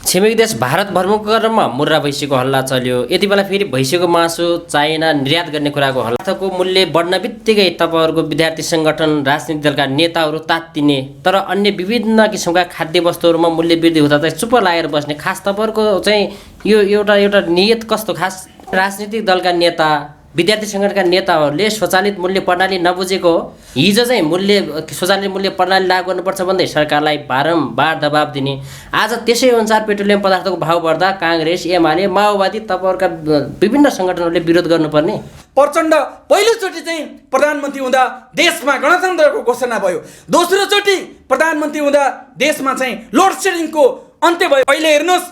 छिमेकी देश भारत भ्रमणको क्रममा मुर्रा भैँसीको हल्ला चल्यो। यति बेला फेरि भैँसीको मासु चाइना निर्यात गर्ने कुराको हल्लाको मूल्य बढ्न बित्तिकै तपाईँहरूको विद्यार्थी सङ्गठन राजनीतिक दलका नेताहरू तात्तिने, तर अन्य विभिन्न किसिमका खाद्य वस्तुहरूमा मूल्य वृद्धि हुँदा चाहिँ चुप्प लागेर बस्ने, खास तपाईँहरूको चाहिँ यो एउटा नियत कस्तो? खास राजनीतिक दलका नेता विद्यार्थी सङ्गठनका नेताहरूले स्वचालित मूल्य प्रणाली नबुझेको हो। हिजो चाहिँ स्वचालित मूल्य प्रणाली लागू गर्नुपर्छ भन्दै सरकारलाई बारम्बार दबाब दिने, आज त्यसै अनुसार पेट्रोलियम पदार्थको भाउ बढ्दा काङ्ग्रेस, एमाले, माओवादी तपाईँहरूका विभिन्न सङ्गठनहरूले विरोध गर्नुपर्ने। प्रचण्ड पहिलोचोटि चाहिँ प्रधानमन्त्री हुँदा देशमा गणतन्त्रको घोषणा भयो। दोस्रोचोटि प्रधानमन्त्री हुँदा देशमा चाहिँ लोड सेडिङको अन्त्य भयो। अहिले हेर्नुहोस्,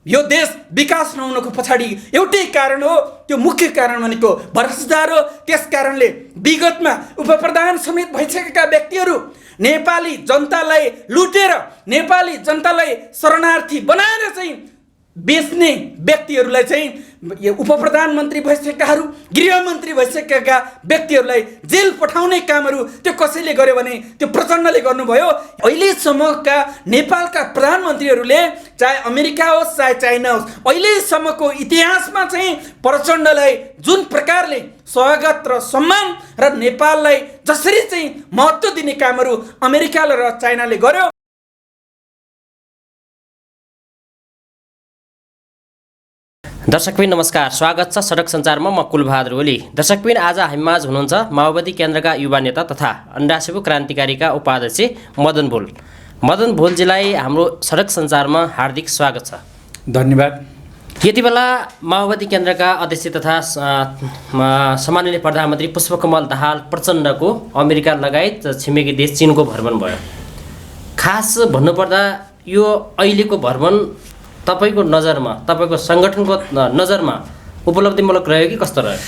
यो देश विकास नहुनको पछाडि एउटै कारण हो, त्यो मुख्य कारण भनेको भ्रष्टाचार हो। त्यस कारणले विगतमा उपप्रधान समेत भइसकेका व्यक्तिहरू नेपाली जनतालाई लुटेर, नेपाली जनतालाई शरणार्थी बनाएर चाहिँ बेच्ने व्यक्तिहरूलाई चाहिँ उपप्रधानमन्त्री भइसकेकाहरू, गृहमन्त्री भइसकेका व्यक्तिहरूलाई जेल पठाउने कामहरू त्यो कसैले गर्यो भने त्यो प्रचण्डले गर्नुभयो। अहिलेसम्मका नेपालका प्रधानमन्त्रीहरूले, चाहे अमेरिका होस् चाहे चाइना होस्, अहिलेसम्मको इतिहासमा चाहिँ प्रचण्डलाई जुन प्रकारले स्वागत र सम्मान र नेपाललाई जसरी चाहिँ महत्त्व दिने कामहरू अमेरिका र चाइनाले गर्यो। दर्शकबिन नमस्कार, स्वागत छ सडक सञ्चारमा। म कुलबहादुर ओली। दर्शकबिन आज हामीमाझ हुनुहुन्छ माओवादी केन्द्रका युवा नेता तथा अन्डासेबु क्रान्तिकारीका उपाध्यक्ष मदन भोल। मदन भोलजीलाई हाम्रो सडक सञ्चारमा हार्दिक स्वागत छ। धन्यवाद। यति बेला माओवादी केन्द्रका अध्यक्ष तथा सम्माननीय प्रधानमन्त्री पुष्पकमल दाहाल प्रचण्डको अमेरिका लगायत छिमेकी देश चीनको भ्रमण भयो। खास भन्नुपर्दा यो अहिलेको भ्रमण तपाईँको नजरमा, तपाईँको सङ्गठनको नजरमा उपलब्धिमूलक रह्यो कि कस्तो रह्यो?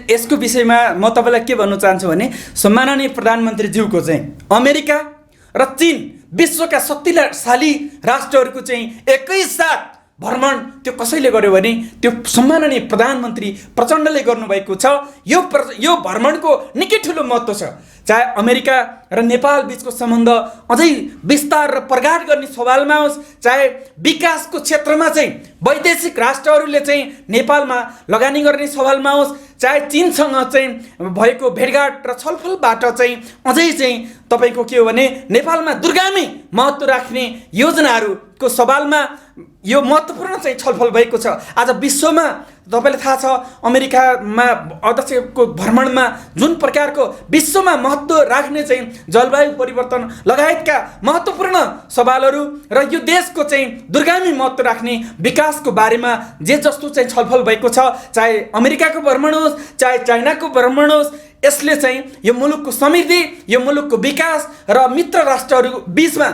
यसको विषयमा म तपाईँलाई के भन्न चाहन्छु भने, सम्माननीय प्रधानमन्त्रीज्यूको चाहिँ अमेरिका र चीन विश्वका शक्तिशाली राष्ट्रहरूको चाहिँ एकैसाथ भ्रमण त्यो कसैले गर्यो भने त्यो सम्माननीय प्रधानमन्त्री प्रचण्डले गर्नुभएको छ। यो भ्रमणको निकै ठुलो महत्त्व छ। चाहे अमेरिका र नेपाल बिचको सम्बन्ध अझै विस्तार र प्रगाढ गर्ने सवालमा होस्, चाहे विकासको क्षेत्रमा चाहिँ वैदेशिक राष्ट्रहरूले चाहिँ नेपालमा लगानी गर्ने सवालमा होस्, चाहे चीनसँग चाहिँ भएको भेटघाट र छलफलबाट चाहिँ अझै चाहिँ तपाईँको के हो भने नेपालमा दूरगामी महत्त्व राख्ने योजनाहरूको सवालमा यो महत्त्वपूर्ण चाहिँ छलफल भएको छ। आज विश्वमा तपाईँलाई थाहा छ, अमेरिकामा अध्यक्षको भ्रमणमा जुन प्रकारको विश्वमा महत्त्व राख्ने चाहिँ जलवायु परिवर्तन लगायतका महत्त्वपूर्ण सवालहरू र यो देशको चाहिँ दूरगामी महत्त्व राख्ने विकासको बारेमा जे जस्तो चाहिँ छलफल भएको छ। चाहे अमेरिकाको भ्रमण होस् चाहे चाइनाको भ्रमण होस्, यसले चाहिँ यो मुलुकको समृद्धि, यो मुलुकको विकास र मित्र राष्ट्रहरू बिचमा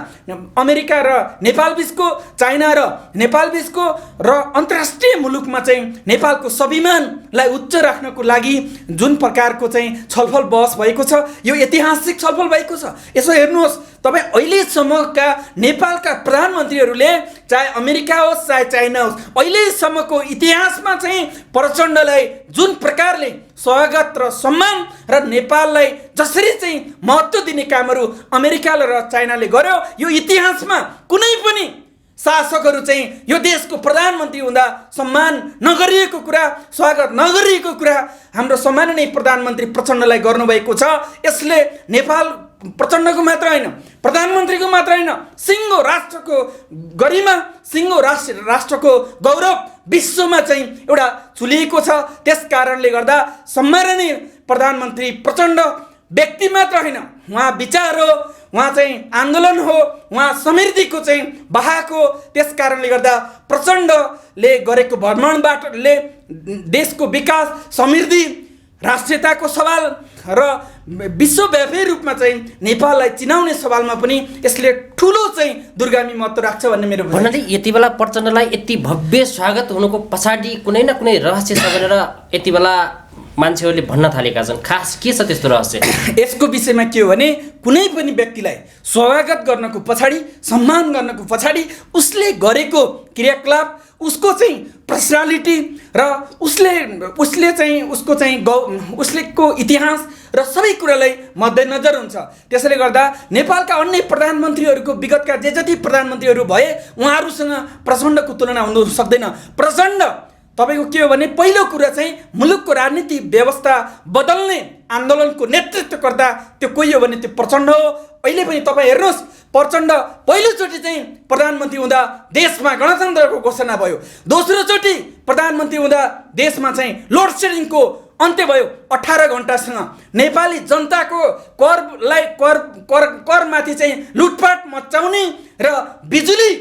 अमेरिका र नेपाल बिचको, चाइना र नेपाल बिचको र अन्तर्राष्ट्रिय मुलुकमा चाहिँ नेपालको स्वाभिमानलाई उच्च राख्नको लागि जुन प्रकारको चाहिँ छलफल बहस भएको छ, यो ऐतिहासिक छलफल भएको छ। यसो हेर्नुहोस्, तपाईँ अहिलेसम्मका नेपालका प्रधानमन्त्रीहरूले, चाहे अमेरिका होस् चाहे चाइना होस्, अहिलेसम्मको इतिहासमा चाहिँ प्रचण्डलाई जुन प्रकारले स्वागत र सम्मान र नेपाललाई जसरी चाहिँ महत्त्व दिने कामहरू अमेरिका र चाइनाले गर्यो, यो इतिहासमा कुनै पनि शासकहरू चाहिँ यो देशको प्रधानमन्त्री हुँदा सम्मान नगरिएको कुरा, स्वागत नगरिएको कुरा हाम्रो सम्माननीय प्रधानमन्त्री प्रचण्डलाई गर्नुभएको छ। यसले नेपाल प्रचण्डको मात्र होइन, प्रधानमन्त्रीको मात्र होइन, सिङ्गो राष्ट्रको गरिमा, सिङ्गो राष्ट्रको गौरव विश्वमा चाहिँ एउटा चुलिएको छ। त्यस कारणले गर्दा सम्माननीय प्रधानमन्त्री प्रचण्ड व्यक्ति मात्र होइन, उहाँ विचार हो, उहाँ चाहिँ आन्दोलन हो, उहाँ समृद्धिको चाहिँ वाहक हो। त्यस कारणले गर्दा प्रचण्डले गरेको भ्रमणबाटले देशको विकास, समृद्धि, राष्ट्रियताको सवाल र विश्वव्यापी रूपमा चाहिँ नेपाललाई चिनाउने सवालमा पनि यसले ठुलो चाहिँ दूरगामी महत्त्व राख्छ भन्ने मेरो भन्नाले यति बेला प्रचण्डलाई यति भव्य स्वागत हुनुको पछाडि कुनै न कुनै रहस्य छ भनेर यति बेला मान्छेहरूले भन्न थालेका छन्। खास के छ त्यस्तो रहस्य? यसको विषयमा के हो भने, कुनै पनि व्यक्तिलाई स्वागत गर्नको पछाडि, सम्मान गर्नको पछाडि उसले गरेको क्रियाकलाप, उसको चाहिँ पर्सनालिटी र उसले चाहिँ उसलेको इतिहास र सबै कुरालाई मध्यनजर हुन्छ। त्यसैले गर्दा नेपालका अन्य प्रधानमन्त्रीहरूको विगतका जे जति प्रधानमन्त्रीहरू भए उहाँहरूसँग प्रचण्डको तुलना हुन सक्दैन। प्रचण्ड तपाईको के हो भने पहिलो कुरा चाहिँ मुलुकको राजनीतिक व्यवस्था बदल्ने आन्दोलनको नेतृत्व गर्दा त्यो कोही हो भने त्यो प्रचण्ड हो। अहिले पनि तपाईँ हेर्नुहोस्, प्रचण्ड पहिलोचोटि चाहिँ प्रधानमन्त्री हुँदा देशमा गणतन्त्रको घोषणा भयो। दोस्रोचोटि प्रधानमन्त्री हुँदा देशमा चाहिँ लोड सेडिङको अन्त्य भयो 18 घण्टासँग। नेपाली जनताको करमाथि चाहिँ लुटपाट मचाउने र बिजुली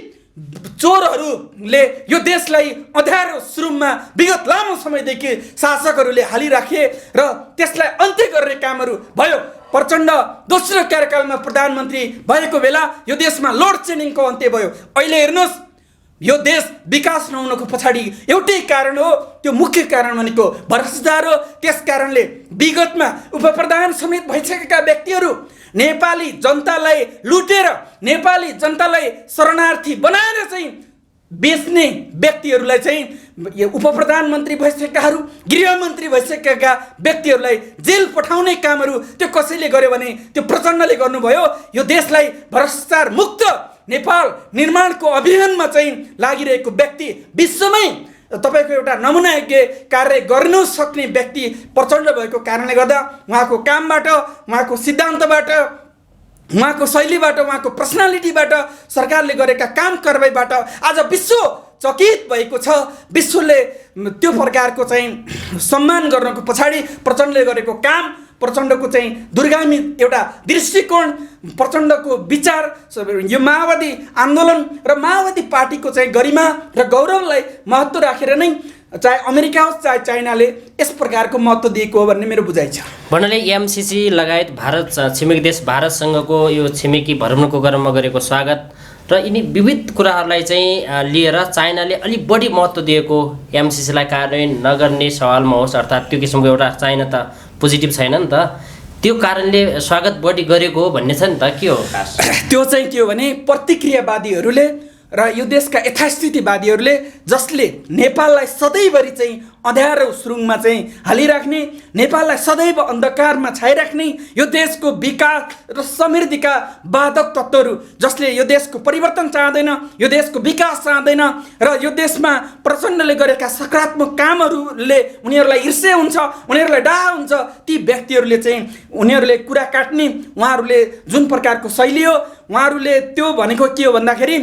चोरहरूले यो देशलाई अँध्यारो सुरुङमा विगत लामो समयदेखि शासकहरूले हालिराखे र त्यसलाई अन्त्य गर्ने कामहरू भयो। प्रचण्ड दोस्रो कार्यकालमा प्रधानमन्त्री भएको बेला यो देशमा लोड सेडिङको अन्त्य भयो। अहिले हेर्नुहोस्, यो देश विकास नहुनको पछाडि एउटै कारण हो, त्यो मुख्य कारण भनेको भ्रष्टाचार हो। त्यस कारणले विगतमा उपप्रधान समेत भइसकेका व्यक्तिहरू नेपाली जनतालाई लुटेर नेपाली जनतालाई शरणार्थी बनाएर चाहिँ बेच्ने व्यक्तिहरूलाई चाहिँ उपप्रधानमन्त्री भइसकेकाहरू गृहमन्त्री भइसकेका व्यक्तिहरूलाई जेल पठाउने कामहरू त्यो कसैले गर्यो भने त्यो प्रचण्डले गर्नुभयो। यो देशलाई भ्रष्टाचार मुक्त नेपाल निर्माणको अभियानमा चाहिँ लागिरहेको व्यक्ति, विश्वमै तपाईको एउटा नमुनायोग्य कार्य गर्नु सक्ने व्यक्ति प्रचण्ड भएको कारणले गर्दा उहाँको कामबाट, उहाँको सिद्धान्तबाट, उहाँको शैलीबाट, उहाँको पर्सनालिटीबाट, सरकारले गरेका काम कारबाहीबाट आज विश्व चकित भएको छ। विश्वले त्यो प्रकारको चाहिँ सम्मान गर्नको पछाडि प्रचण्डले गरेको काम, प्रचण्डको चाहिँ दूरगामी एउटा दृष्टिकोण, प्रचण्डको विचार, यो माओवादी आन्दोलन र माओवादी पार्टीको चाहिँ गरिमा र गौरवलाई महत्त्व राखेर नै चाहे अमेरिका होस् चाहे चाइनाले यस प्रकारको महत्त्व दिएको हो भन्ने मेरो बुझाइ छ। भन्नाले एमसिसी लगायत भारत छिमेकी देश भारतसँगको यो छिमेकी भ्रमणको क्रममा गरेको स्वागत र यिनी विविध कुराहरूलाई चाहिँ लिएर चाइनाले अलिक बढी महत्त्व दिएको एमसिसीलाई कार्यान्वयन नगर्ने सवालमा होस्, अर्थात् त्यो किसिमको एउटा चाइना त पोजिटिभ छैन नि त, त्यो कारणले स्वागत बढी गरेको हो भन्ने छ नि त, के हो खास? त्यो चाहिँ के हो भने प्रतिक्रियावादीहरूले र यो देशका यथास्थितिवादीहरूले जसले नेपाललाई सधैँभरि चाहिँ अँध्यारो सुरुङमा चाहिँ हालिराख्ने, नेपाललाई सदैव अन्धकारमा छाइराख्ने, यो देशको विकास र समृद्धिका बाधक तत्त्वहरू जसले यो देशको परिवर्तन चाहँदैन, यो देशको विकास चाहँदैन र यो देशमा प्रचण्डले गरेका सकारात्मक कामहरूले उनीहरूलाई ईर्ष्या हुन्छ, उनीहरूलाई डाह हुन्छ, ती व्यक्तिहरूले चाहिँ उनीहरूले कुरा काट्ने, उहाँहरूले जुन प्रकारको शैली हो उहाँहरूले त्यो भनेको के हो भन्दाखेरि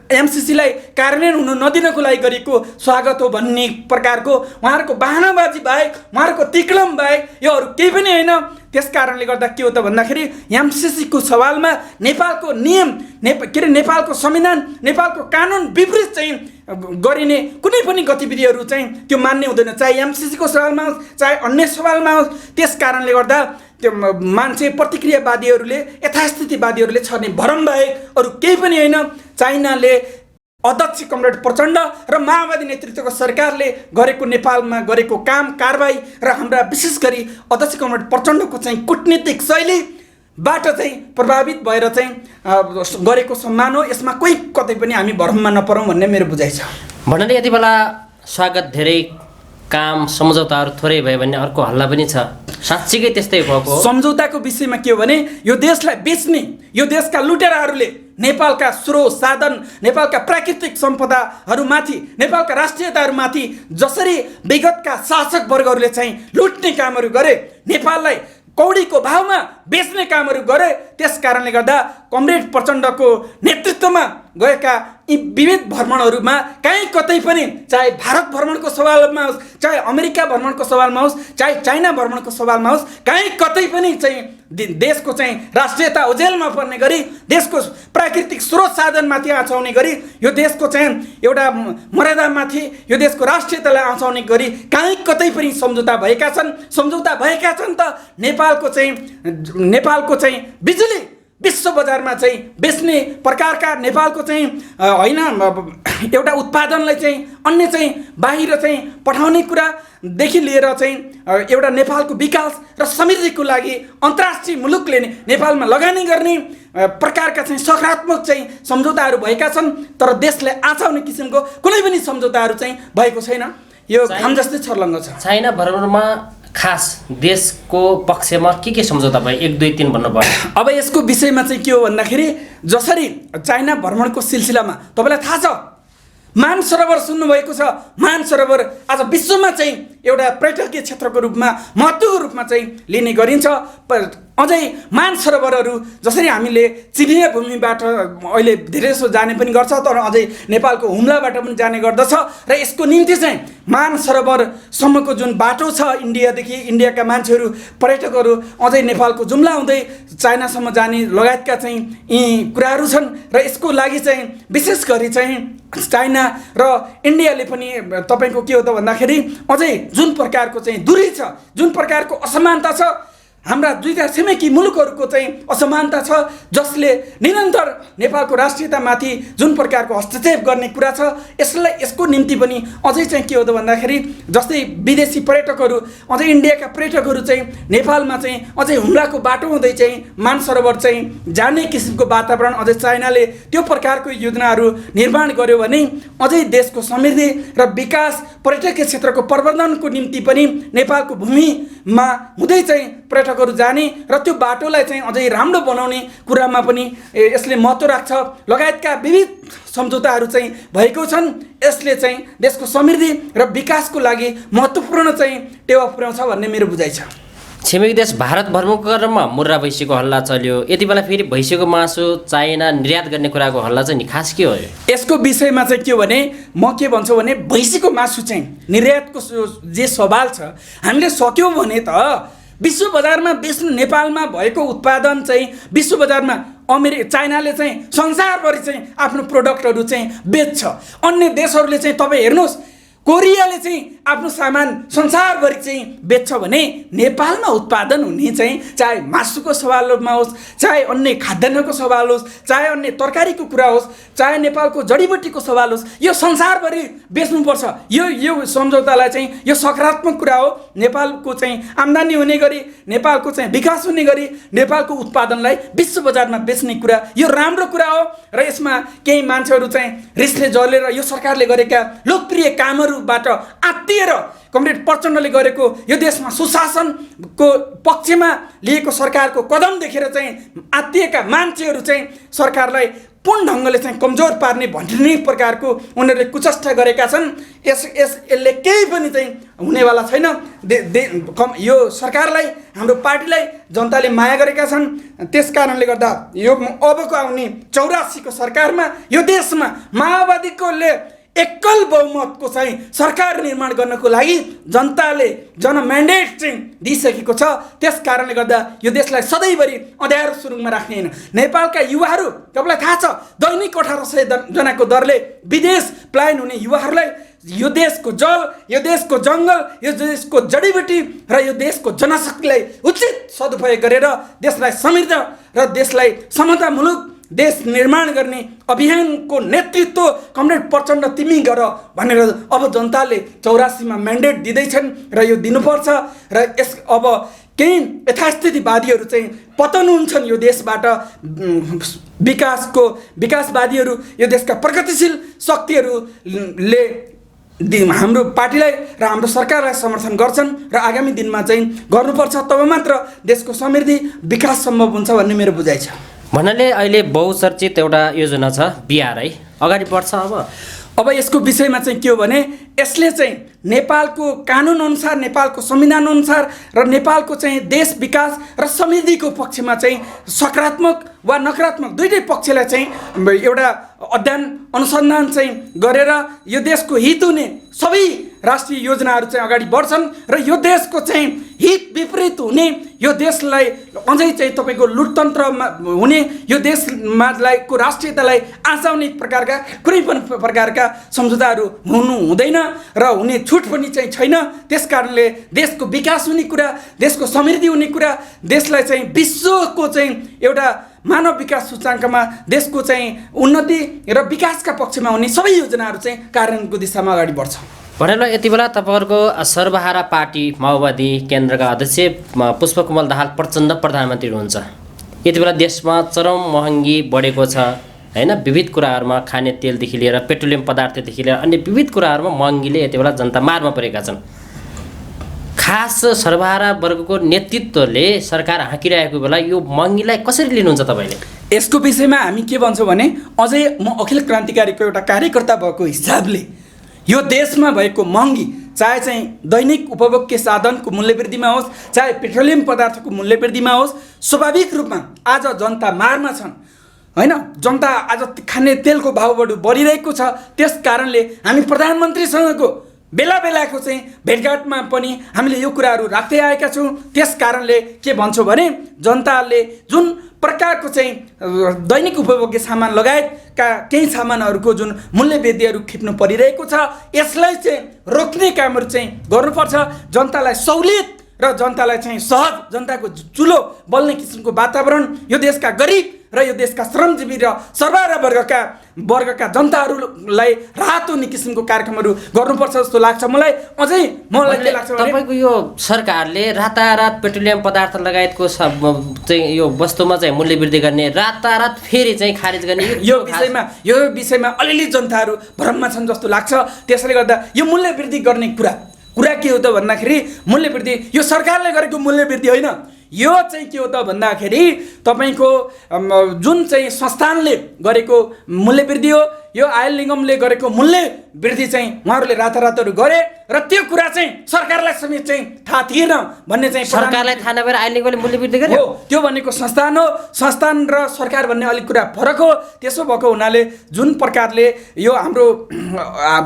एमसिसीलाई कार्यान्वयन हुन नदिनको लागि गरेको स्वागत हो भन्ने प्रकारको उहाँहरूको बहानाबाजी बाहेक, उहाँहरूको तिक्लम बाहेक यो अरू केही पनि होइन। त्यस कारणले गर्दा के हो त भन्दाखेरि एमसिसीको सवालमा नेपालको नियम नेपालको संविधान, नेपालको कानुन विपरीत चाहिँ गरिने कुनै पनि गतिविधिहरू चाहिँ त्यो मान्ने हुँदैन, चाहे एमसिसीको सवालमा होस् चाहे अन्य सवालमा होस्। त्यस कारणले गर्दा त्यो मान्छे प्रतिक्रियावादीहरूले यथास्थितिवादीहरूले छर्ने भरम बाहेक अरू केही पनि होइन। चाइनाले अध्यक्ष कमरेड प्रचण्ड र माओवादी नेतृत्वको सरकारले गरेको नेपालमा गरेको काम कारबाही र हाम्रा विशेष गरी अध्यक्ष कमरेड प्रचण्डको चाहिँ कूटनीतिक शैलीबाट चाहिँ प्रभावित भएर चाहिँ गरेको सम्मान हो। यसमा कोही कतै पनि हामी भ्रममा नपरौँ भन्ने मेरो बुझाइ छ। भन्नाले यति बेला स्वागत धेरै, काम सम्झौताहरू थोरै भयो भने अर्को हल्ला पनि छ, साँच्चीकै त्यस्तै भएको हो? सम्झौताको विषयमा के हो भने यो देशलाई बेच्ने, यो देशका लुटेराहरूले नेपालका स्रोत साधन, नेपालका प्राकृतिक सम्पदाहरूमाथि, नेपालका राष्ट्रियताहरूमाथि जसरी विगतका शासक वर्गहरूले चाहिँ लुट्ने कामहरू गरे, नेपाललाई कौडीको भावमा बेच्ने कामहरू गरे, त्यस कारणले गर्दा कमरेड प्रचण्डको नेतृत्वमा गएका यी विविध भ्रमणहरूमा कहीँ कतै पनि चाहे भारत भ्रमणको सवालमा होस्, चाहे अमेरिका भ्रमणको सवालमा होस्, चाहे चाइना भ्रमणको सवालमा होस्, कहीँ कतै पनि चाहिँ देशको चाहिँ राष्ट्रियता ओझेलमा पर्ने गरी, देशको प्राकृतिक स्रोत साधनमाथि आँचाउने गरी, यो देशको चाहिँ एउटा मर्यादामाथि यो देशको राष्ट्रियतालाई आँचाउने गरी कहीँ कतै पनि सम्झौता भएका छन्। सम्झौता भएका छन् त नेपालको चाहिँ बिजुली विश्व बजारमा चाहिँ बेच्ने प्रकारका नेपालको चाहिँ होइन एउटा उत्पादनलाई चाहिँ अन्य चाहिँ बाहिर चाहिँ पठाउने कुरादेखि लिएर चाहिँ एउटा नेपालको विकास र समृद्धिको लागि अन्तर्राष्ट्रिय मुलुकले नेपालमा लगानी गर्ने प्रकारका चाहिँ सकारात्मक चाहिँ सम्झौताहरू भएका छन्। तर देशलाई आँचाउने किसिमको कुनै पनि सम्झौताहरू चाहिँ भएको छैन। यो घाम जस्तै छर्लङ्ग छ। चाइना भ्रमणमा खास देशको पक्षमा के सम्झौता भयो? 1 2 3 भन्नुभयो। अब यसको विषयमा चाहिँ के हो भन्दाखेरि जसरी चाइना भ्रमणको सिलसिलामा तपाईँलाई थाहा छ मानसरोवर सुन्नुभएको छ। मानसरोवर आज विश्वमा चाहिँ एउटा पर्यटकीय क्षेत्रको रूपमा महत्त्वको रूपमा चाहिँ लिने गरिन्छ। अझै मानसरोवरहरू जसरी हामीले चिनिया भूमिबाट अहिले धेरै जसो जाने पनि गर्छ, तर अझै नेपालको हुम्लाबाट पनि जाने गर्दछ। र यसको निम्ति चाहिँ मानसरोवरसम्मको जुन बाटो छ इन्डियादेखि, इन्डियाका मान्छेहरू पर्यटकहरू अझै नेपालको जुम्ला हुँदै चाइनासम्म जाने लगायतका चाहिँ यी कुराहरू छन्। र यसको लागि चाहिँ विशेष गरी चाहिँ चाइना र इन्डियाले पनि तपाईँको के हो त भन्दाखेरि अझै जुन प्रकारको चाहिँ दूरी छ, जुन प्रकारको असमानता छ, हाम्रा दुईटा छिमेकी मुलुकहरूको चाहिँ असमानता छ, जसले निरन्तर नेपालको राष्ट्रियतामाथि जुन प्रकारको हस्तक्षेप गर्ने कुरा छ, यसको निम्ति पनि अझै चाहिँ के हो त भन्दाखेरि जस्तै विदेशी पर्यटकहरू अझै इन्डियाका पर्यटकहरू चाहिँ नेपालमा चाहिँ अझै हुम्लाको बाटो हुँदै चाहिँ मानसरोवर चाहिँ जाने किसिमको वातावरण अझै चाइनाले त्यो प्रकारको योजनाहरू निर्माण गर्यो भने अझै देशको समृद्धि र विकास पर्यटकीय क्षेत्रको प्रवर्धनको निम्ति पनि नेपालको भूमिमा हुँदै चाहिँ पर्यटकहरू जाने र त्यो बाटोलाई चाहिँ अझै राम्रो बनाउने कुरामा पनि यसले महत्त्व राख्छ। लगायतका विविध सम्झौताहरू चाहिँ भएको छन्। यसले चाहिँ देशको समृद्धि र विकासको लागि महत्त्वपूर्ण चाहिँ टेवा पुर्याउँछ भन्ने मेरो बुझाइ छ। छिमेकी देश भारत भ्रमणको क्रममा मुर्रा भैँसीको हल्ला चल्यो। यति बेला फेरि भैँसीको मासु चाइना निर्यात गर्ने कुराको हल्ला चाहिँ नि खास के हो? यसको विषयमा चाहिँ के हो भने म के भन्छु भने भैँसीको मासु चाहिँ निर्यातको जे सवाल छ हामीले सक्यौँ भने त विश्व बजारमा बेच्नु नेपालमा भएको उत्पादन चाहिँ विश्व बजारमा चाइनाले चाहिँ संसारभरि चाहिँ आफ्नो प्रोडक्टहरू चाहिँ बेच्छ। अन्य देशहरूले चाहिँ तपाईँ हेर्नुहोस् कोरियाले चाहिँ आफ्नो सामान संसारभरि चाहिँ बेच्छ भने नेपालमा उत्पादन हुने चाहिँ चाहे मासुको सवालमा होस्, चाहे अन्य खाद्यान्नको सवाल होस्, चाहे अन्य तरकारीको कुरा होस्, चाहे नेपालको जडीबुटीको सवाल होस्, यो संसारभरि बेच्नुपर्छ। यो सम्झौतालाई चाहिँ यो सकारात्मक कुरा हो। नेपालको चाहिँ आम्दानी हुने गरी, नेपालको चाहिँ विकास हुने गरी नेपालको उत्पादनलाई विश्व बजारमा बेच्ने कुरा यो राम्रो कुरा हो। र यसमा केही मान्छेहरू चाहिँ रिसले जलेर यो सरकारले गरेका लोकप्रिय कामहरूबाट आत्तिएर कमरेड प्रचण्डले गरेको यो देशमा सुशासनको पक्षमा लिएको सरकारको कदम देखेर चाहिँ आत्तिएका मान्छेहरू चाहिँ सरकारलाई पूर्ण ढङ्गले चाहिँ कमजोर पार्ने भन्ने प्रकारको उनीहरूले कुचेष्टा गरेका छन्। यसले केही पनि चाहिँ हुनेवाला छैन। यो सरकारलाई, हाम्रो पार्टीलाई जनताले माया गरेका छन्। त्यस कारणले गर्दा यो अबको आउने 84 को सरकारमा यो देशमा माओवादीकोले एकल बहुमतको चाहिँ सरकार निर्माण गर्नको लागि जनताले जनम्यान्डेट चाहिँ दिइसकेको छ। त्यस कारणले गर्दा यो देशलाई सधैँभरि अँध्यारो सुरुङमा राख्ने होइन। नेपालका युवाहरू तपाईँलाई थाहा छ दैनिक 1800 जनाको दरले विदेश पलायन हुने युवाहरूलाई यो देशको जल, यो देशको जङ्गल, यो देशको जडीबुटी र यो देशको जनशक्तिलाई उचित सदुपयोग गरेर देशलाई समृद्ध र देशलाई समतामूलक देश निर्माण गर्ने अभियानको नेतृत्व कमरेड प्रचण्ड तिमी गर भनेर अब जनताले 84 मा म्यान्डेट दिँदैछन् र यो दिनुपर्छ। र यस अब केही यथास्थितिवादीहरू चाहिँ पतन हुन्छन् यो देशबाट। विकासवादीहरू यो देशका प्रगतिशील शक्तिहरूले हाम्रो पार्टीलाई र हाम्रो सरकारलाई समर्थन गर्छन् र आगामी दिनमा चाहिँ गर्नुपर्छ। तब मात्र देशको समृद्धि विकास सम्भव हुन्छ भन्ने मेरो बुझाइ छ। भन्नाले अहिले बहुचर्चित एउटा योजना छ बिआर है, अगाडि बढ्छ अब यसको विषयमा चाहिँ के हो भने यसले चाहिँ नेपालको कानुन अनुसार, नेपालको संविधान अनुसार र नेपालको चाहिँ देश विकास र समृद्धिको पक्षमा चाहिँ सकारात्मक वा नकारात्मक दुईटै पक्षलाई चाहिँ एउटा अध्ययन अनुसन्धान चाहिँ गरेर यो देशको हित हुने सबै राष्ट्रिय योजनाहरू चाहिँ अगाडि बढ्छन् र यो देशको चाहिँ हित विपरीत हुने, यो देशलाई अझै चाहिँ तपाईँको लुटतन्त्रमा हुने, यो देशमालाई को राष्ट्रियतालाई आँचाउने प्रकारका कुनै पनि प्रकारका सम्झौताहरू हुनु हुँदैन र हुने छुट पनि चाहिँ छैन। त्यस कारणले देशको विकास हुने कुरा, देशको समृद्धि हुने कुरा, देशलाई चाहिँ विश्वको चाहिँ एउटा मानव विकास सूचाङ्कमा देशको चाहिँ उन्नति र विकासका पक्षमा हुने सबै योजनाहरू चाहिँ कार्यान्वयनको दिशामा अगाडि बढ्छ। भनेर यति बेला तपाईँहरूको सर्वहारा पार्टी माओवादी केन्द्रका अध्यक्ष पुष्पकमल दाहाल प्रचण्ड प्रधानमन्त्री हुनुहुन्छ। यति बेला देशमा चरम महँगी बढेको छ हैन, विविध कुराहरूमा खाने तेलदेखि लिएर पेट्रोलियम पदार्थदेखि लिएर अन्य विविध कुराहरूमा महँगीले यति बेला जनता मारमा परेका छन्। खास सर्वहारा वर्गको नेतृत्वले सरकार हाँकिरहेको बेला यो महँगीलाई कसरी लिनुहुन्छ तपाईँले? यसको विषयमा हामी के भन्छौँ भने अझै म अखिल क्रान्तिकारीको एउटा कार्यकर्ता भएको हिसाबले यो देशमा भएको महँगी, चाहे चाहिँ दैनिक उपभोग्य साधनको मूल्यवृद्धिमा होस्, चाहे पेट्रोलियम पदार्थको मूल्यवृद्धिमा होस्, स्वाभाविक रूपमा आज जनता मारमा छन् हैन। जनता आज खाने तेलको भाव बढिरहेको छ। त्यस कारणले हामी प्रधानमन्त्रीसँगको बेला बेलाको चाहिँ भेटघाटमा पनि हामीले यो कुराहरू राख्दै आएका छौँ। त्यस कारणले के भन्छौँ भने जनताले जुन प्रकारको चाहिँ दैनिक उपभोग्य सामान लगायतका केही सामानहरूको जुन मूल्य वृद्धिहरू खिप्नु परिरहेको छ, यसलाई चाहिँ रोक्ने कामहरू चाहिँ गर्नुपर्छ। जनतालाई सहुलियत र जनतालाई चाहिँ सहज, जनताको चुलो बल्ने किसिमको वातावरण यो देशका गरिब र यो देशका श्रमजीवी र सर्वहारा वर्गका जनताहरूलाई राहत हुने किसिमको कार्यक्रमहरू गर्नुपर्छ जस्तो लाग्छ मलाई। अझै मलाई के लाग्छ भने तपाईँको यो सरकारले रातारात पेट्रोलियम पदार्थ लगायतको चाहिँ यो वस्तुमा चाहिँ मूल्य वृद्धि गर्ने, रातारात फेरि चाहिँ खारिज गर्ने, यो विषयमा अलिअलि जनताहरू भ्रममा छन् जस्तो लाग्छ। त्यसैले गर्दा यो मूल्य वृद्धि गर्ने कुरा के हो त भन्दाखेरि मूल्य वृद्धि यो सरकारले गरेको मूल्य वृद्धि होइन। यो चाहिँ के हो त भन्दाखेरि तपाईँको जुन चाहिँ संस्थानले गरेको मूल्य वृद्धि हो, यो आयल निगमले गरेको मूल्य वृद्धि चाहिँ उहाँहरूले रातारातहरू गरे र त्यो कुरा चाहिँ सरकारलाई समेत चाहिँ थाहा थिएन भन्ने चाहिँ सरकारलाई थाहा नभएर आयल निगमले मूल्य वृद्धि गर्यो। त्यो भनेको संस्थान हो, संस्थान र सरकार भन्ने अलिक कुरा फरक हो। त्यसो भएको हुनाले जुन प्रकारले यो हाम्रो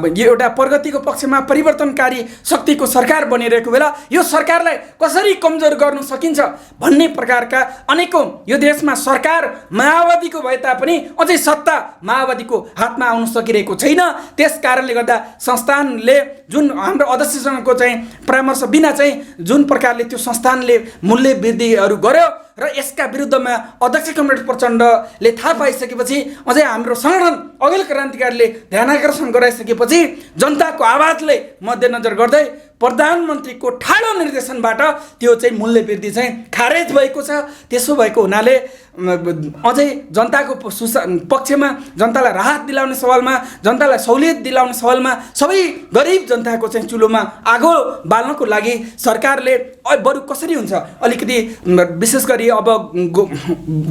एउटा प्रगतिको पक्षमा परिवर्तनकारी शक्तिको सरकार बनिरहेको बेला यो सरकारलाई कसरी कमजोर गर्न सकिन्छ भन्ने प्रकारका अनेकौं यो देशमा सरकार माओवादीको भए तापनि अझै सत्ता माओवादीको हातमा आउन सकिरहेको छैन। त्यस कारणले गर्दा संस्थानले जुन हाम्रो अध्यक्षसँगको चाहिँ परामर्श बिना चाहिँ जुन प्रकारले त्यो संस्थानले मूल्य वृद्धिहरू गर्यो र यसका विरुद्धमा अध्यक्ष कमरेड प्रचण्डले थाहा पाइसकेपछि अझै हाम्रो संगठन अखिल क्रान्तिकारीले ध्यानाकर्षण गराइसकेपछि जनताको आवाजले मध्यनजर गर्दै प्रधानमन्त्रीको ठाडो निर्देशनबाट त्यो चाहिँ मूल्य वृद्धि चाहिँ खारेज भएको छ। त्यसो भएको हुनाले अझै जनताको पक्षमा जनतालाई राहत दिलाउने सवालमा, जनतालाई सहुलियत दिलाउने सवालमा, सबै गरिब जनताको चाहिँ चुलोमा आगो बाल्नको लागि सरकारले बरु कसरी हुन्छ अलिकति विशेष गरी अब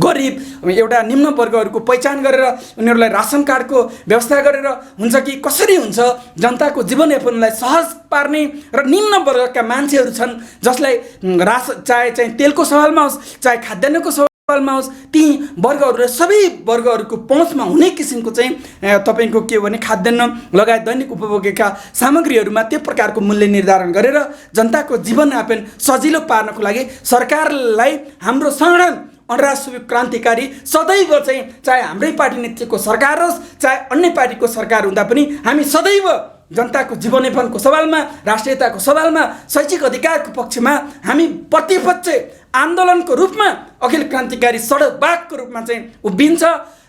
गरिब एउटा निम्न वर्गहरूको पहिचान गरेर उनीहरूलाई रासन कार्डको व्यवस्था गरेर हुन्छ कि कसरी हुन्छ जनताको जीवनयापनलाई सहज पार्ने र निम्न वर्गका मान्छेहरू छन् जसलाई चाहे चाहिँ तेलको सवालमा होस्, चाहे खाद्यान्नको सवालमा होस्, ती वर्गहरू सबै वर्गहरूको पहुँचमा हुने किसिमको चाहिँ तपाईँको के भने खाद्यान्न लगायत दैनिक उपभोग्यका सामग्रीहरूमा त्यो प्रकारको मूल्य निर्धारण गरेर जनताको जीवनयापन सजिलो पार्नको लागि सरकारलाई हाम्रो संगठन अन्तर्राष्ट्रिय क्रान्तिकारी सदैव चाहिँ चाहे हाम्रै पार्टी नेतृत्वको सरकार होस् चाहे अन्य पार्टीको सरकार हुँदा पनि हामी सदैव जनताको जीवनयापनको सवालमा, राष्ट्रियताको सवालमा, शैक्षिक अधिकारको पक्षमा हामी प्रतिपक्ष आन्दोलनको रूपमा अखिल क्रान्तिकारी सडकबागको रूपमा चाहिँ उभिन्छ।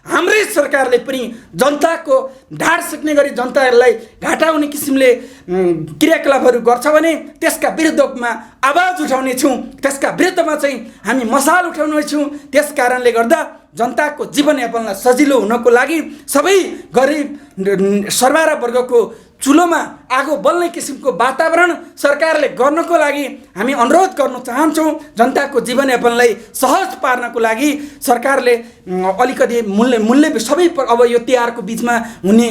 हाम्रै सरकारले पनि जनताको ढाड सेक्ने गरी जनतालाई घाटा हुने किसिमले क्रियाकलापहरू गर्छ भने त्यसका विरुद्धमा आवाज उठाउने छौँ, त्यसका विरुद्धमा चाहिँ हामी मसाल उठाउने छौँ। त्यस कारणले गर्दा जनताको जीवनयापनलाई सजिलो हुनको लागि सबै गरिब सर्वहारा वर्गको चुलोमा आगो बल्ने किसिमको वातावरण सरकारले गर्नको लागि हामी अनुरोध गर्न चाहन्छौँ। जनताको जीवनयापनलाई सहज पार्नको लागि सरकारले अलिकति मूल्य सबै अब यो तिहारको बिचमा हुने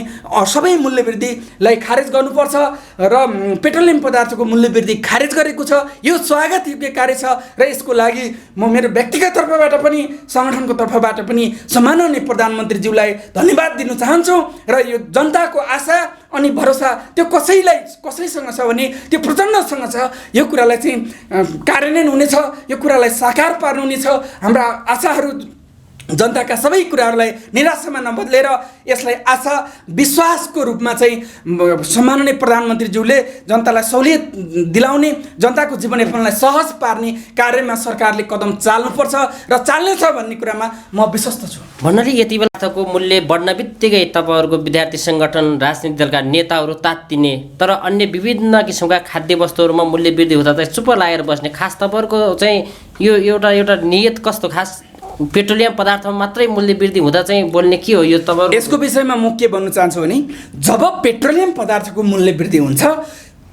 सबै मूल्य वृद्धिलाई खारेज गर्नुपर्छ र पेट्रोलियम पदार्थको मूल्य वृद्धि खारेज गरेको छ। यो स्वागत योग्य कार्य छ र यसको लागि म मेरो व्यक्तिगत तर्फबाट पनि सङ्गठनको तर्फबाट पनि सम्माननीय प्रधानमन्त्रीज्यूलाई धन्यवाद दिन चाहन्छु र यो जनताको आशा अनि भरोसा त्यो कसैसँग छ भने त्यो प्रचण्डसँग छ। यो कुरालाई चाहिँ कार्यान्वयन हुनेछ, यो कुरालाई साकार पार्नु हुनेछ। हाम्रा आशाहरू जनताका सबै कुराहरूलाई निराशामा नबदलेर यसलाई आशा विश्वासको रूपमा चाहिँ सम्माननीय प्रधानमन्त्रीज्यूले जनतालाई सहुलियत दिलाउने, जनताको जीवनयापनलाई सहज पार्ने कार्यमा सरकारले कदम चाल्नुपर्छ र चाल्नेछ भन्ने कुरामा म विश्वस्त छु। भन्नाले यति बेलाको मूल्य बढ्न बित्तिकै तपाईँहरूको विद्यार्थी सङ्गठन, राजनीतिक दलका नेताहरू तात्तिने, तर अन्य विभिन्न किसिमका खाद्य वस्तुहरूमा मूल्य वृद्धि हुँदा चाहिँ चुप्प लागेर बस्ने, खास तपाईँहरूको चाहिँ यो एउटा नियत कस्तो? खास पेट्रोलियम पदार्थमा मात्रै मूल्य वृद्धि हुँदा चाहिँ बोल्ने के हो यो तपाईँ? यसको विषयमा म के भन्नु चाहन्छु भने जब पेट्रोलियम पदार्थको मूल्य वृद्धि हुन्छ,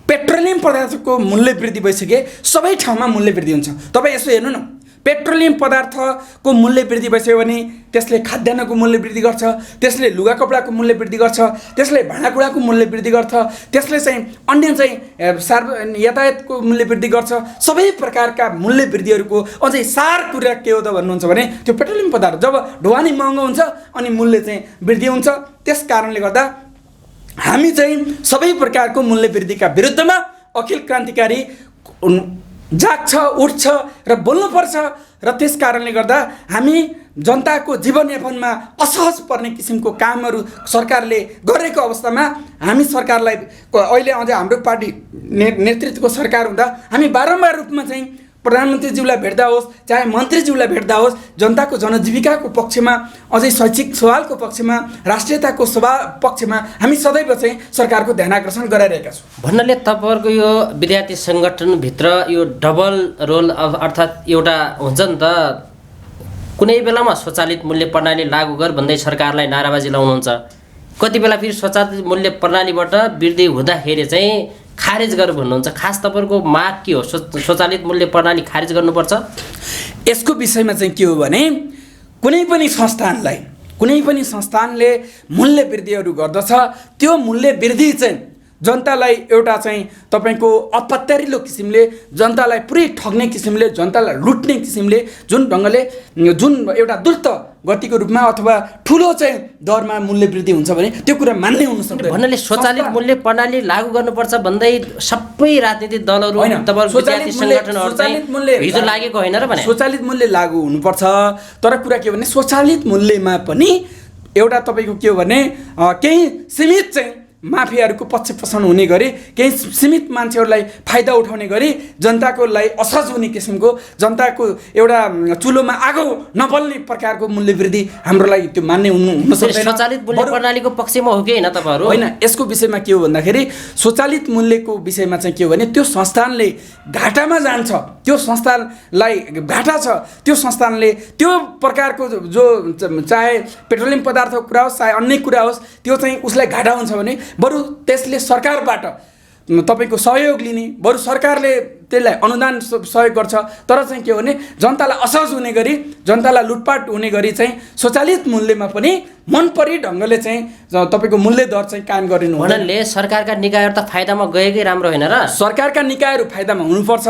पेट्रोलियम पदार्थको मूल्य वृद्धि भइसके सबै ठाउँमा मूल्य वृद्धि हुन्छ। तपाईँ यसो हेर्नु न, पेट्रोलियम पदार्थको मूल्य वृद्धि भइसक्यो भने त्यसले खाद्यान्नको मूल्य वृद्धि गर्छ, त्यसले लुगा कपडाको मूल्य वृद्धि गर्छ, त्यसले भाँडाकुँडाको मूल्य वृद्धि गर्छ, त्यसले चाहिँ अन्य चाहिँ यातायातको मूल्य वृद्धि गर्छ। सबै प्रकारका मूल्य वृद्धिहरूको अझै सार कुरा के हो त भन्नुहुन्छ भने त्यो पेट्रोलियम पदार्थ जब ढुवानी महँगो हुन्छ अनि मूल्य चाहिँ वृद्धि हुन्छ। त्यस कारणले गर्दा हामी चाहिँ सबै प्रकारको मूल्य वृद्धिका विरुद्धमा अखिल क्रान्तिकारी जाग्छ, उठ्छ र बोल्नुपर्छ। र त्यस कारणले गर्दा हामी जनताको जीवनयापनमा असहज पर्ने किसिमको कामहरू सरकारले गरेको अवस्थामा हामी सरकारलाई अहिले अझै हाम्रो पार्टी नेतृत्वको सरकार हुँदा हामी बारम्बार रूपमा चाहिँ प्रधानमन्त्रीज्यूलाई भेट्दा होस्, चाहे मन्त्रीज्यूलाई भेट्दा होस्, जनताको जनजीविकाको पक्षमा, अझै शैक्षिक सवालको पक्षमा, राष्ट्रियताको पक्षमा हामी सदैव चाहिँ सरकारको ध्यान आकर्षण गराइरहेका छौँ। भन्नाले तपाईँहरूको यो विद्यार्थी सङ्गठनभित्र यो डबल रोल अर्थात् एउटा हुन्छ नि त, कुनै बेलामा स्वचालित मूल्य प्रणाली लागू गर भन्दै सरकारलाई नाराबाजी लाउनुहुन्छ, कति बेला फेरि स्वचालित मूल्य प्रणालीबाट वृद्धि हुँदाखेरि चाहिँ खारेज गर भन्नुहुन्छ। खास तपाईँहरूको माग के हो? स्वचालित मूल्य प्रणाली खारेज गर्नुपर्छ? यसको विषयमा चाहिँ के हो भने कुनै पनि संस्थानले मूल्य वृद्धिहरू गर्दछ, त्यो मूल्य वृद्धि चाहिँ जनतालाई एउटा चाहिँ तपाईँको अपत्यारिलो किसिमले, जनतालाई पुरै ठग्ने किसिमले, जनतालाई लुट्ने किसिमले जुन ढङ्गले जुन एउटा द्रुत गतिको रूपमा अथवा ठुलो चाहिँ दरमा मूल्य वृद्धि हुन्छ भने त्यो कुरा मान्नै हुन सक्दैन। भन्नाले स्वचालित मूल्य प्रणाली लागू गर्नुपर्छ भन्दै सबै राजनीतिक दलहरू, तपाईँहरूको विद्यार्थी सङ्गठनहरू चाहिँ हिजो लागेको होइन र भने स्वचालित मूल्य लागू हुनुपर्छ। तर कुरा के भने स्वचालित मूल्यमा पनि एउटा तपाईँको के हो भने केही सीमित चाहिँ माफियाहरूको पक्षपोषण हुने गरी, केही सीमित मान्छेहरूलाई फाइदा उठाउने गरी जनताको लागि असहज हुने किसिमको, जनताको एउटा चुलोमा आगो नबल्ने प्रकारको मूल्य वृद्धि हाम्रो लागि त्यो मान्ने हुन सक्दैन। स्वचालित मूल्य प्रणालीको पक्षमा हो कि होइन तपाईँहरू? होइन, यसको विषयमा के हो भन्दाखेरि स्वचालित मूल्यको विषयमा चाहिँ के हो भने त्यो संस्थानले घाटामा जान्छ, त्यो संस्थानलाई घाटा छ, त्यो संस्थानले त्यो प्रकारको जो चाहे पेट्रोलियम पदार्थको कुरा होस् चाहे अन्य कुरा होस्, त्यो चाहिँ उसलाई घाटा हुन्छ भने बरु त्यसले सरकारबाट तपाईँको सहयोग लिने, बरु सरकारले त्यसलाई अनुदान सहयोग गर्छ। तर चाहिँ के हो भने जनतालाई असहज हुने गरी, जनतालाई लुटपाट हुने गरी चाहिँ स्वचालित मूल्यमा पनि मनपरी ढङ्गले चाहिँ तपाईँको मूल्य दर चाहिँ कायम गरिनु भन्नाले सरकारका निकायहरू त फाइदामा गएकै राम्रो होइन र? सरकारका निकायहरू फाइदामा हुनुपर्छ,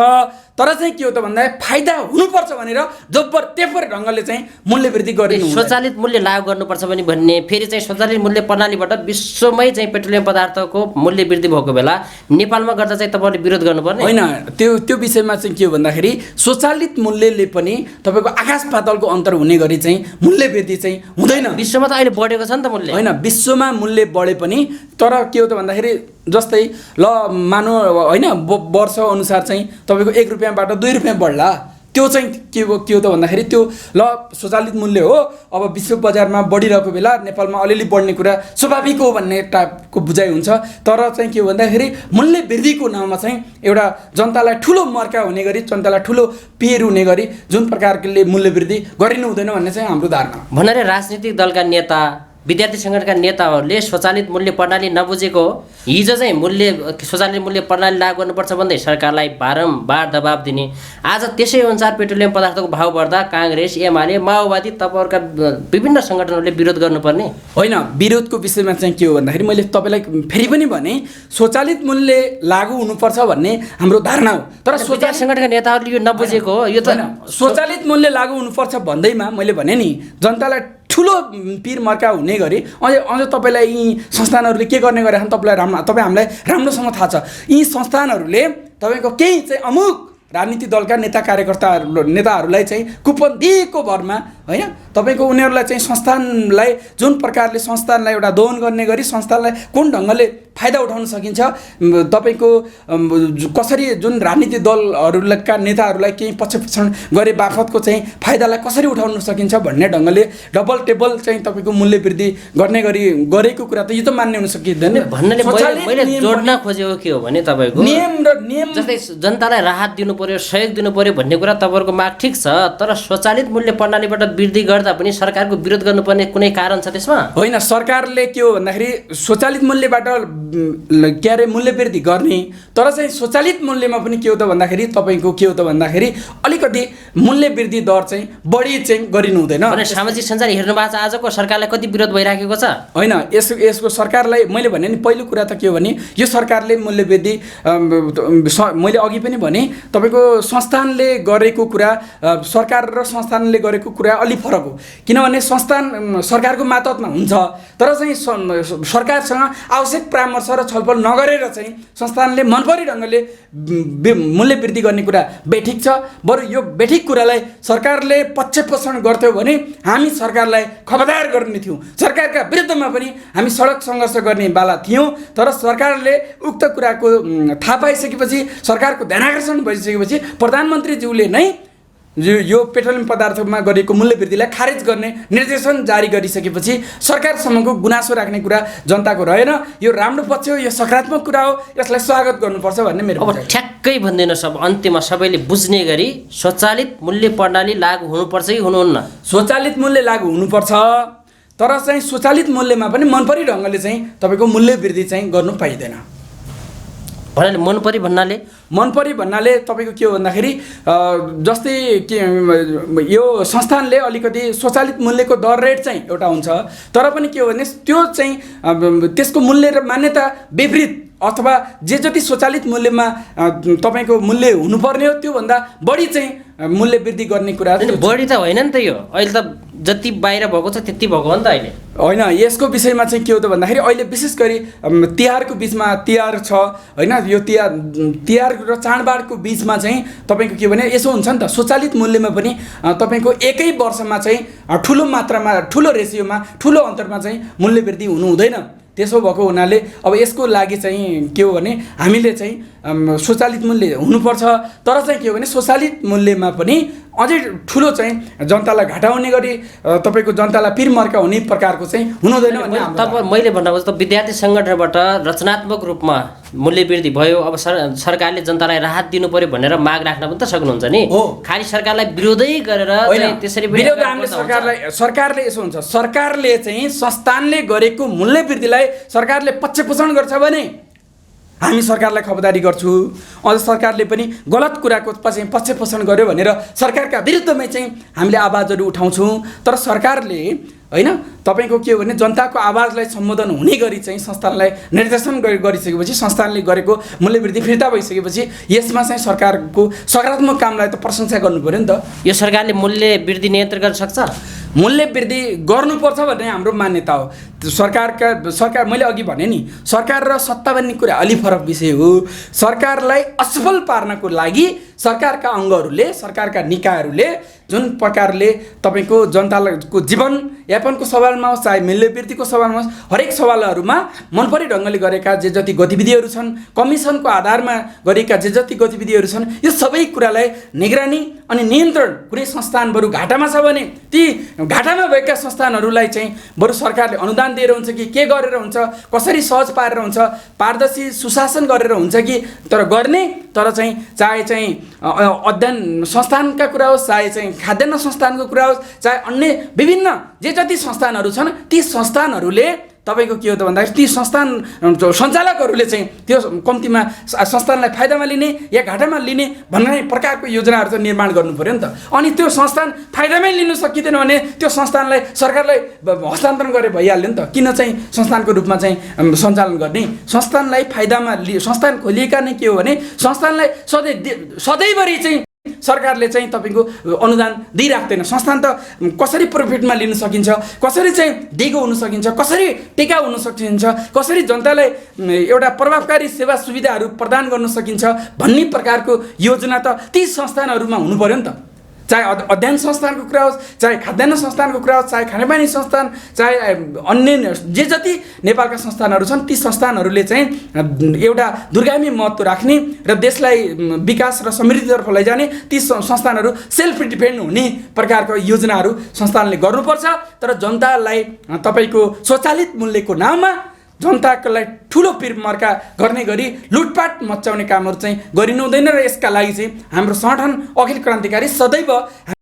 तर चाहिँ के हो त भन्दा फाइदा हुनुपर्छ भनेर जब्बर तेब्बर ढङ्गले चाहिँ मूल्य वृद्धि गरिनु, स्वचालित मूल्य लागू गर्नुपर्छ भने भन्ने, फेरि चाहिँ स्वचालित मूल्य प्रणालीबाट विश्वमै चाहिँ पेट्रोलियम पदार्थको मूल्य वृद्धि भएको बेला नेपालमा गर्दा चाहिँ तपाईँले विरोध गर्नुपर्ने होइन। त्यो विषयमा चाहिँ के हो भन्दाखेरि स्वचालित मूल्यले पनि तपाईँको आकाश पातालको अन्तर हुने गरी चाहिँ मूल्य वृद्धि चाहिँ हुँदैन। विश्वमा त अहिले बढेको छ नि त मूल्य। होइन, विश्वमा मूल्य बढे पनि तर के हो त भन्दाखेरि जस्तै ल मानौ होइन वर्ष अनुसार चाहिँ तपाईँको 1 रुपियाँबाट 2 रुपियाँ बढ्ला, त्यो चाहिँ के हो त भन्दाखेरि त्यो ल स्वचालित मूल्य हो, अब विश्व बजारमा बढिरहेको बेला नेपालमा अलिअलि बढ्ने कुरा स्वाभाविक हो भन्ने टाइपको बुझाइ हुन्छ। तर चाहिँ के हो भन्दाखेरि मूल्य वृद्धिको नाममा चाहिँ एउटा जनतालाई ठुलो मर्का हुने गरी, जनतालाई ठुलो पिर हुने गरी जुन प्रकारले मूल्य वृद्धि गरिनु हुँदैन भन्ने चाहिँ हाम्रो धारणा। भन्नाले राजनीतिक दलका नेता, विद्यार्थी सङ्गठनका नेताहरूले स्वचालित मूल्य प्रणाली नबुझेको, हिजो चाहिँ स्वचालित मूल्य प्रणाली लागू गर्नुपर्छ भन्दै सरकारलाई बारम्बार दबाब दिने, आज त्यसै अनुसार पेट्रोलियम पदार्थको भाव बढ्दा काङ्ग्रेस, एमाले, माओवादी तपाईँहरूका विभिन्न सङ्गठनहरूले विरोध गर्नुपर्ने होइन। विरोधको विषयमा चाहिँ के हो भन्दाखेरि मैले तपाईँलाई फेरि पनि भने स्वचालित मूल्य लागू हुनुपर्छ भन्ने हाम्रो धारणा हो। तर विद्यार्थी सङ्गठनका नेताहरूले यो नबुझेको हो। यो त स्वचालित मूल्य लागू हुनुपर्छ भन्दैमा मैले भने नि जनतालाई ठुलो पिरमर्का हुने गरी अझ तपाईँलाई यी संस्थानहरूले के गर्ने गरे तपाईँ हामीलाई राम्रोसँग थाहा छ। यी संस्थानहरूले तपाईँको केही चाहिँ अमुक राजनीतिक दलका नेताहरूलाई चाहिँ कुपन दिएको भरमा होइन तपाईँको उनीहरूलाई चाहिँ संस्थानलाई जुन प्रकारले संस्थानलाई एउटा दोहन गर्ने गरी संस्थानलाई कुन ढङ्गले फाइदा उठाउन सकिन्छ, तपाईँको कसरी जुन राजनीतिक दलहरूका नेताहरूलाई केही पक्षपोषण गरे बापतको चाहिँ फाइदालाई कसरी उठाउन सकिन्छ भन्ने ढङ्गले डबल टेबल चाहिँ तपाईँको मूल्य वृद्धि गर्ने गरी गरेको कुरा त यो त मान्य हुन सकिँदैन। भन्नाले मैले जोड्न खोजेको के हो भने तपाईँको नियम जस्तै जनतालाई राहत दिनु पर्यो, सहयोग दिनु पर्यो भन्ने कुरा तपाईँहरूको माग ठिक छ, तर स्वचालित मूल्य प्रणालीबाट वृद्धि गर्दा पनि सरकारको विरोध गर्नुपर्ने कुनै कारण छ त्यसमा? होइन, सरकारले के हो भन्दाखेरि स्वचालित मूल्यबाट के अरे मूल्य वृद्धि गर्ने, तर चाहिँ स्वचालित मूल्यमा पनि के हो त भन्दाखेरि तपाईँको के हो त भन्दाखेरि अलिकति मूल्य वृद्धि दर चाहिँ बढी चाहिँ गरिनु हुँदैन। सामाजिक सञ्जाल हेर्नु भएको छ आजको सरकारलाई कति विरोध भइराखेको छ? होइन, यसको सरकारलाई मैले भने नि पहिलो कुरा त के हो भने यो सरकारले मूल्य वृद्धि मैले अघि पनि भने तपाईँको संस्थानले गरेको कुरा सरकार र संस्थानले गरेको कुरा अलि फरक हो। किनभने संस्थान सरकारको मातहतमा हुन्छ, तर चाहिँ सरकारसँग आवश्यक परामर्श र छलफल नगरेर चाहिँ संस्थानले मनपरी ढङ्गले मूल्य वृद्धि गर्ने कुरा बेठिक छ। बरु यो बेठिक कुरालाई सरकारले पक्षपोषण गर्थ्यो भने हामी सरकारलाई खबरदार गर्ने थियौँ, सरकारका विरुद्धमा पनि हामी सडक सङ्घर्ष गर्ने बाला थियौँ। तर सरकारले उक्त कुराको थाहा पाइसकेपछि, सरकारको ध्यानाकर्षण भइसकेपछि प्रधानमन्त्रीज्यूले नै यो पेट्रोलियम पदार्थमा गरेको मूल्य वृद्धिलाई खारेज गर्ने निर्देशन जारी गरिसकेपछि सरकारसम्मको गुनासो राख्ने कुरा जनताको रहेन। यो राम्रो पक्ष हो, यो सकारात्मक कुरा हो, यसलाई स्वागत गर्नुपर्छ भन्ने मेरो अब ठ्याक्कै भनिदिनुहोस्। अब अन्त्यमा सबैले बुझ्ने गरी स्वचालित मूल्य प्रणाली लागू हुनुपर्छ कि हुनुहुन्न? स्वचालित मूल्य लागू हुनुपर्छ, तर चाहिँ स्वचालित मूल्यमा पनि मनपरी ढङ्गले चाहिँ तपाईँको मूल्य वृद्धि चाहिँ गर्नु पाइँदैन। भन्नाले मनपरी भन्नाले तपाईँको के हो भन्दाखेरि जस्तै के यो संस्थानले अलिकति स्वचालित मूल्यको दर रेट चाहिँ एउटा हुन्छ, तर पनि के हो भने त्यो चाहिँ त्यसको मूल्य र मान्यता विपरीत अथवा जे जति स्वचालित मूल्यमा तपाईँको मूल्य हुनुपर्ने हो त्योभन्दा बढी चाहिँ मूल्य वृद्धि गर्ने कुरा बढी त होइन नि त। यो अहिले त जति बाहिर भएको छ त्यति भएको हो नि त अहिले। होइन, यसको विषयमा चाहिँ के हो त भन्दाखेरि अहिले विशेष गरी तिहारको बिचमा तिहार छ होइन, यो तिहार र चाडबाडको बिचमा चाहिँ तपाईँको के भने यसो हुन्छ नि त, स्वचालित मूल्यमा पनि तपाईँको एकै वर्षमा चाहिँ ठुलो मात्रामा ठुलो रेसियोमा ठुलो अन्तरमा चाहिँ मूल्य वृद्धि हुनु हुँदैन। त्यसो भएको हुनाले अब यसको लागि चाहिँ के हो भने हामीले चाहिँ स्वचालित मूल्य हुनुपर्छ, तर चाहिँ के हो भने स्वचालित मूल्यमा पनि अझै ठुलो चाहिँ जनतालाई घाटा हुने गरी तपाईँको जनतालाई पिरमर्का हुने प्रकारको चाहिँ हुनुहुँदैन भन्ने तपाईँ मैले भन्दा त विद्यार्थी सङ्गठनबाट रचनात्मक रूपमा मूल्य वृद्धि भयो, अब सरकारले जनतालाई राहत दिनु पर्यो भनेर माग राख्न पनि त सक्नुहुन्छ नि। खालि सरकारलाई विरोधै गरेर त्यसरी विरोध हामीले सरकारले यसो हुन्छ, सरकारले चाहिँ संस्थानले गरेको मूल्य वृद्धिलाई सरकारले पक्षपोषण गर्छ भने हामी सरकारलाई खबरदारी गर्छु। अझ सरकारले पनि गलत कुराको पक्षपोषण गर्यो भनेर सरकारका विरुद्धमै चाहिँ हामीले आवाजहरू उठाउँछौँ। तर सरकारले होइन तपाईँको के हो भने जनताको आवाजलाई सम्बोधन हुने गरी चाहिँ संस्थानलाई निर्देशन गरिसकेपछि, संस्थानले गरेको मूल्य वृद्धि फिर्ता भइसकेपछि यसमा चाहिँ सरकारको सकारात्मक कामलाई त प्रशंसा गर्नु पर्यो नि त। यो सरकारले मूल्य वृद्धि नियन्त्रण गर्न सक्छ? मूल्य वृद्धि गर्नुपर्छ भन्ने हाम्रो मान्यता हो। सरकार मैले अघि भने नि, सरकार र सत्ता भन्ने कुरा अलि फरक विषय हो। सरकारलाई असफल पार्नको लागि सरकारका अङ्गहरूले, सरकारका निकायहरूले जुन प्रकारले तपाईँको जनताको जीवन यापनको सवालमा होस् चाहे मूल्य वृद्धिको सवालमा होस्, हरेक सवालहरूमा मनपरी ढङ्गले गरेका जे जति गतिविधिहरू छन्, कमिसनको आधारमा गरेका जे जति गतिविधिहरू छन्, यो सबै कुरालाई निगरानी अनि नियन्त्रण कुनै संस्थान बरु घाटामा छ भने ती घाटामा भएका संस्थानहरूलाई चाहिँ बरु सरकारले अनुदान दिएर हुन्छ कि के गरेर हुन्छ, कसरी सहज पारेर हुन्छ, पारदर्शी सुशासन गरेर हुन्छ कि तर गर्ने, तर चाहिँ चाहे चाहिँ अध्ययन संस्थानका कुरा होस्, चाहे चाहिँ खाद्यान्न संस्थानको कुरा होस्, चाहे अन्य विभिन्न जे जति संस्थानहरू छन् ती संस्थानहरूले तपाईँको के हो त भन्दाखेरि ती संस्थान सञ्चालकहरूले चाहिँ त्यो कम्तीमा संस्थानलाई फाइदामा लिने या घाटामा लिने भन्ने प्रकारको योजनाहरू चाहिँ निर्माण गर्नु पर्यो नि त। अनि त्यो संस्थान फाइदामै लिनु सकिँदैन भने त्यो संस्थानलाई सरकारलाई हस्तान्तरण गरे भइहाल्यो नि त। किन चाहिँ संस्थानको रूपमा चाहिँ सञ्चालन गर्ने? संस्थानलाई फाइदामा संस्थान खोलिएका नै के हो भने संस्थानलाई सधैँभरि चाहिँ सरकारले चाहिँ तपाईँको अनुदान दिइराख्दैन। संस्थान त कसरी प्रफिटमा लिन सकिन्छ, कसरी चाहिँ दिगो हुन सकिन्छ, कसरी टेका हुन सकिन्छ, कसरी जनतालाई एउटा प्रभावकारी सेवा सुविधाहरू प्रदान गर्न सकिन्छ भन्ने प्रकारको योजना त ती संस्थानहरूमा हुनु पर्यो नि त। चाहे अध्ययन संस्थानको कुरा होस्, चाहे खाद्यान्न संस्थानको कुरा होस्, चाहे खानेपानी संस्थान, चाहे अन्य जे जति नेपालका संस्थानहरू छन् ती संस्थानहरूले चाहिँ एउटा दूरगामी महत्त्व राख्ने र देशलाई विकास र समृद्धितर्फ लैजाने ती संस्थानहरू सेल्फ डिपेन्ड हुने प्रकारको योजनाहरू संस्थानले गर्नुपर्छ। तर जनतालाई तपाईँको स्वचालित मूल्यको नाममा जनताको लागि ठुलो पिरमर्का गर्ने गरी लुटपाट मचाउने कामहरू चाहिँ गरिनु हुँदैन र यसका लागि चाहिँ हाम्रो संगठन अखिल क्रान्तिकारी सदैव